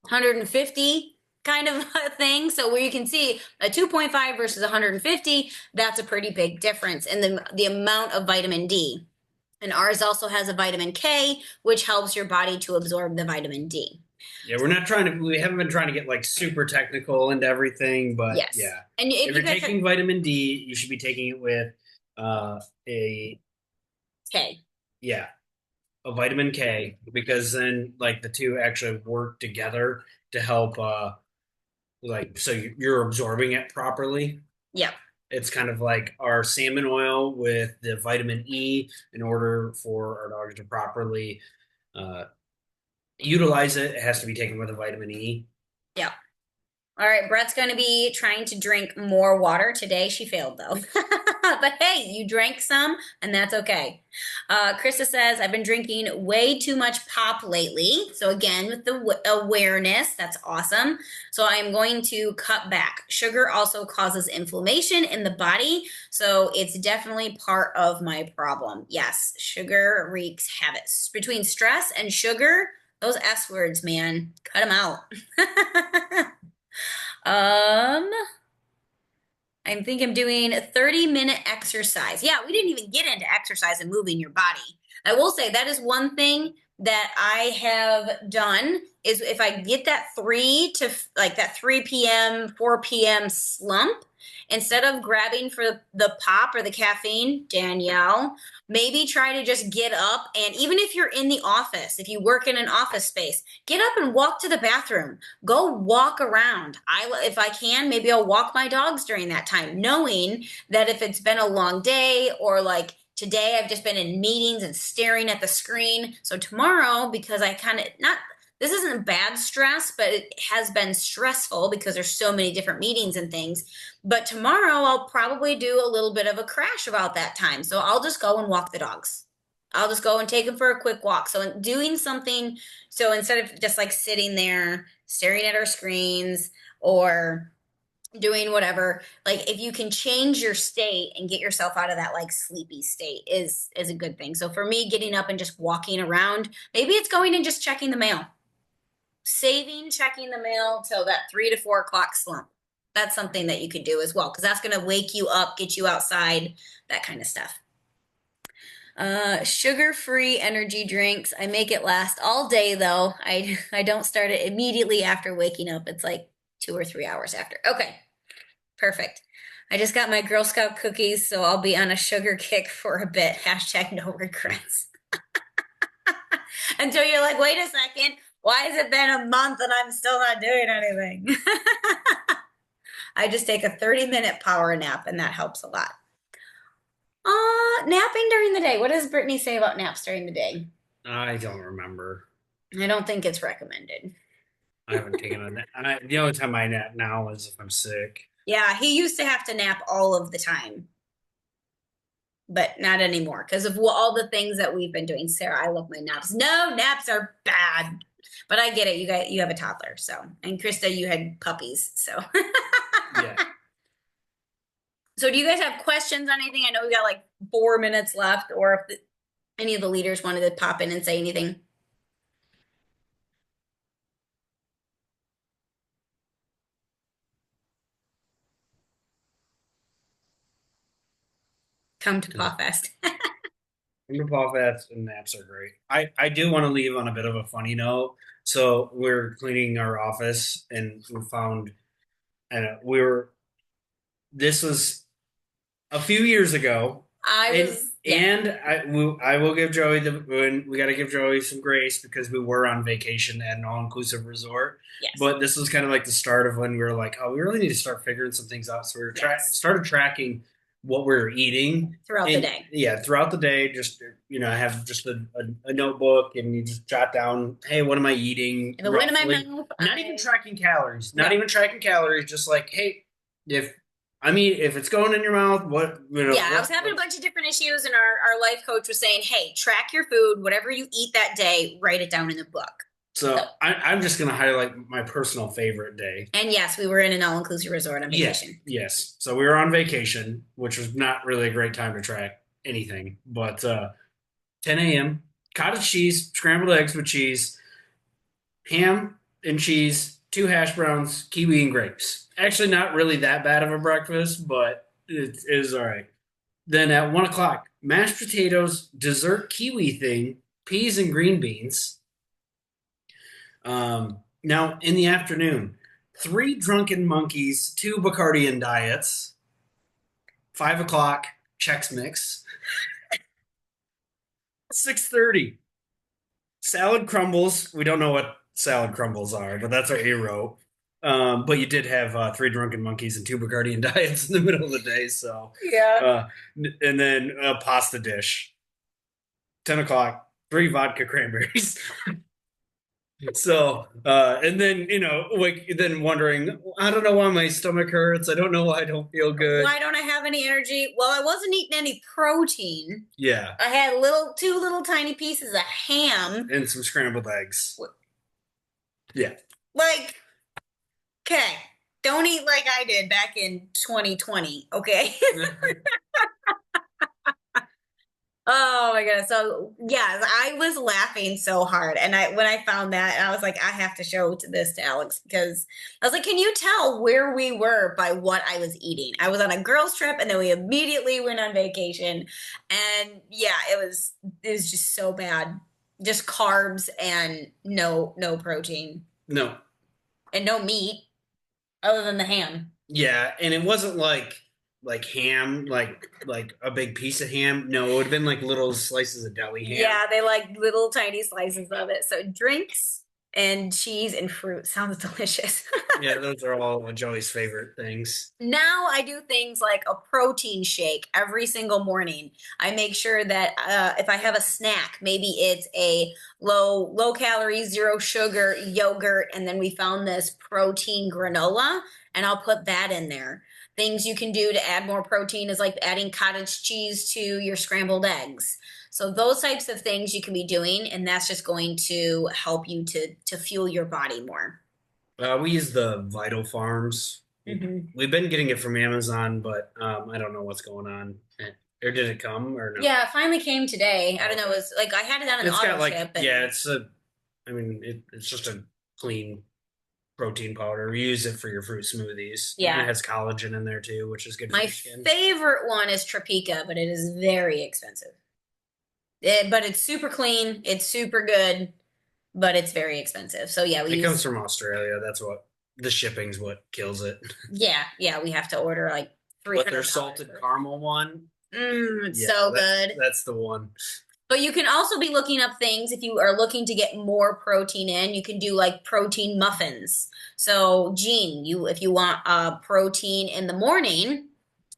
150 kind of a thing. So where you can see a 2.5 versus 150, that's a pretty big difference in the amount of vitamin D. And ours also has a vitamin K, which helps your body to absorb the vitamin D. Yeah, we haven't been trying to get like super technical into everything, but Yes. yeah. And If if you're you guys taking vitamin D, you should be taking it with a K. yeah, a vitamin K, because then like the two actually work together to help like so you're absorbing it properly. Yep. It's kind of like our salmon oil with the vitamin E in order for our dogs to properly uh, utilize it. It has to be taken with a vitamin E. Yep. All right, Brett's going to be trying to drink more water today. She failed though. But hey, you drank some, and that's okay. Krista says, I've been drinking way too much pop lately. So, again, with the awareness, that's awesome. So, I'm going to cut back. Sugar also causes inflammation in the body. So, it's definitely part of my problem. Yes, sugar wreaks havoc. Between stress and sugar, those S words, man, cut them out. Um, I think I'm doing a 30-minute exercise. Yeah, we didn't even get into exercise and moving your body. I will say that is one thing that I have done is if I get that 3 p.m., 4 p.m. slump, instead of grabbing for the pop or the caffeine, Danielle, maybe try to just get up. And even if you're in the office, if you work in an office space, get up and walk to the bathroom. Go walk around. If I can, maybe I'll walk my dogs during that time, knowing that if it's been a long day or like today I've just been in meetings and staring at the screen. So tomorrow, because I kind of not this isn't bad stress, but it has been stressful because there's so many different meetings and things. But tomorrow I'll probably do a little bit of a crash about that time. So I'll just go and walk the dogs. I'll just go and take them for a quick walk. So doing something, so instead of just like sitting there staring at our screens or doing whatever, like if you can change your state and get yourself out of that like sleepy state is a good thing. So for me, getting up and just walking around, maybe it's going and just checking the mail, saving checking the mail till that 3 to 4 o'clock slump. That's something that you could do as well because that's going to wake you up, get you outside, that kind of stuff. Sugar-free energy drinks. I make it last all day though. I don't start it immediately after waking up. It's like 2 or 3 hours after. Okay, perfect. I just got my Girl Scout cookies, so I'll be on a sugar kick for a bit. Hashtag no regrets. Until you're like, wait a second, why has it been a month and I'm still not doing anything? I just take a 30-minute power nap and that helps a lot. Napping during the day. What does Brittany say about naps during the day? I don't remember. I don't think it's recommended. I haven't taken a nap. The only time I nap now is if I'm sick. Yeah, he used to have to nap all of the time, but not anymore because of all the things that we've been doing. Sarah, I love my naps. No, naps are bad, but I get it. You have a toddler, so and Krista, you had puppies, so. Yeah. So, do you guys have questions on anything? I know we got like 4 minutes left, or if any of the leaders wanted to pop in and say anything. Come to Paw Fest. Paw Fest and naps are great. I do want to leave on a bit of a funny note. So we're cleaning our office and we found, and we were, this was a few years ago. I And was Yeah. And I will give Joey we got to give Joey some grace because we were on vacation at an all inclusive resort. Yes. But this was kind of like the start of when we were like, oh, we really need to start figuring some things out. So we Yes. started tracking what we were eating, Throughout the and day. yeah, throughout the day, just I have just a notebook, and you just jot down, hey, what am I eating If it went in my roughly? mouth, Not even tracking calories, not No. even tracking calories, just like, hey, if if it's going in your mouth, what Yeah, I was having a bunch of different issues, and our life coach was saying, hey, track your food, whatever you eat that day, write it down in the book. So I'm just going to highlight my personal favorite day. And yes, we were in an all inclusive resort on vacation. Yes. So we were on vacation, which was not really a great time to track anything. But 10 a.m., cottage cheese, scrambled eggs with cheese, ham and cheese, 2 hash browns, kiwi and grapes. Actually, not really that bad of a breakfast, but it is all right. Then at 1 o'clock, mashed potatoes, dessert kiwi thing, peas and green beans. Now, in the afternoon, 3 drunken monkeys, 2 Bacardian diets. 5 o'clock, Chex Mix. 6:30, salad crumbles. We don't know what salad crumbles are, but that's what he wrote. But you did have 3 drunken monkeys and 2 Bacardian diets in the middle of the day, so Yeah. and then a pasta dish. 10 o'clock, 3 vodka cranberries. So, and then like then wondering, I don't know why my stomach hurts. I don't know why I don't feel good. Why don't I have any energy? Well, I wasn't eating any protein. Yeah, I had two little tiny pieces of ham. and some scrambled eggs. Yeah, Like, okay, don't eat like I did back in 2020. Okay. Oh my goodness. So yes, I was laughing so hard. And when I found that, I was like, I have to show this to Alex because I was like, can you tell where we were by what I was eating? I was on a girls trip and then we immediately went on vacation. And yeah, it was just so bad. Just carbs and no protein no, and no meat other than the ham. yeah, and it wasn't like ham, like a big piece of ham. No, it would have been like little slices of deli ham. Yeah, they like little tiny slices of it. So drinks and cheese and fruit sounds delicious. Yeah, those are all Joey's favorite things. Now I do things like a protein shake every single morning. I make sure that if I have a snack, maybe it's a low calorie, zero sugar yogurt, and then we found this protein granola, and I'll put that in there. Things you can do to add more protein is like adding cottage cheese to your scrambled eggs. So those types of things you can be doing, and that's just going to help you to fuel your body more. We use the Vital Farms. Mm-hmm. We've been getting it from Amazon, but I don't know what's going on. Or did it come or no? Yeah, it finally came today. I don't know. It was like I had it on an It's auto got like ship. yeah, it's just a clean protein powder. We use it for your fruit smoothies. Yeah. And it has collagen in there too, which is good for My your skin. favorite one is Tropica, but it is very expensive. But it's super clean. It's super good, but it's very expensive. So yeah, It comes from Australia. That's what the shipping's what kills it. yeah, we have to order like But their $300. salted caramel one, It's yeah, so good. That's the one. But you can also be looking up things if you are looking to get more protein in. You can do like protein muffins. So, Jean, if you want protein in the morning,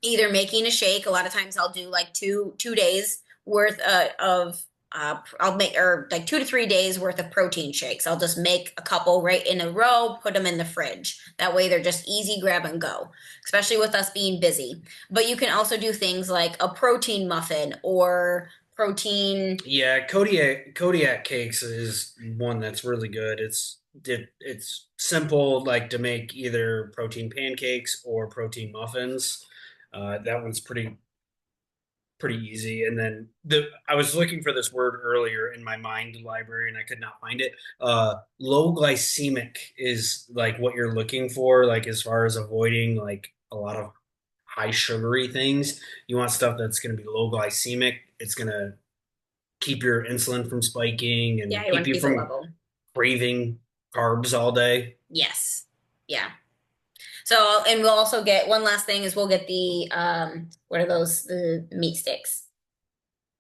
either making a shake. A lot of times I'll do like two days worth of I'll make or like 2 to 3 days worth of protein shakes. I'll just make a couple right in a row, put them in the fridge. That way they're just easy grab and go, especially with us being busy. But you can also do things like a protein muffin or protein. Yeah, Kodiak cakes is one that's really good. It's simple, like to make either protein pancakes or protein muffins. That one's pretty easy. And then I was looking for this word earlier in my mind library and I could not find it. Low glycemic is like what you're looking for, like as far as avoiding like a lot of high sugary things. You want stuff that's going to be low glycemic. It's going to keep your insulin from spiking and Yeah, you want keep to you keep it from level. craving carbs all day. Yes. Yeah. So, and we'll also get one last thing is we'll get the what are those? The meat sticks.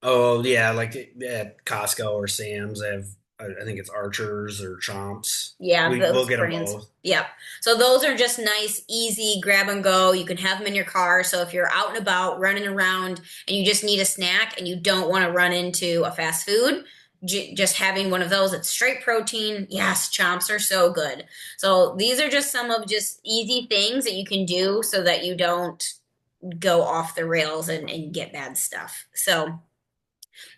Oh yeah, like at Costco or Sam's, they have I think it's Archers or Chomps. Yeah, We'll those get them brands. both. Yep. So those are just nice, easy grab and go. You can have them in your car. So if you're out and about running around and you just need a snack and you don't want to run into a fast food, just having one of those, it's straight protein. Yes, chomps are so good. So these are just some of just easy things that you can do so that you don't go off the rails and get bad stuff. So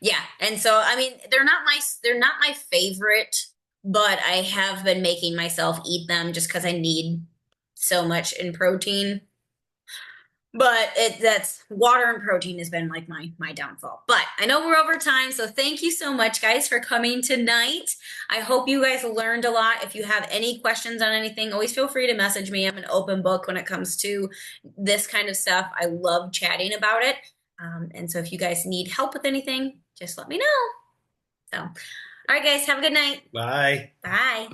yeah, and so I mean, they're not my favorite, but I have been making myself eat them just because I need so much in protein. But that's water and protein has been like my downfall. But I know we're over time, so thank you so much, guys, for coming tonight. I hope you guys learned a lot. If you have any questions on anything, always feel free to message me. I'm an open book when it comes to this kind of stuff. I love chatting about it. And so if you guys need help with anything, just let me know. So, all right, guys, have a good night. Bye. Bye.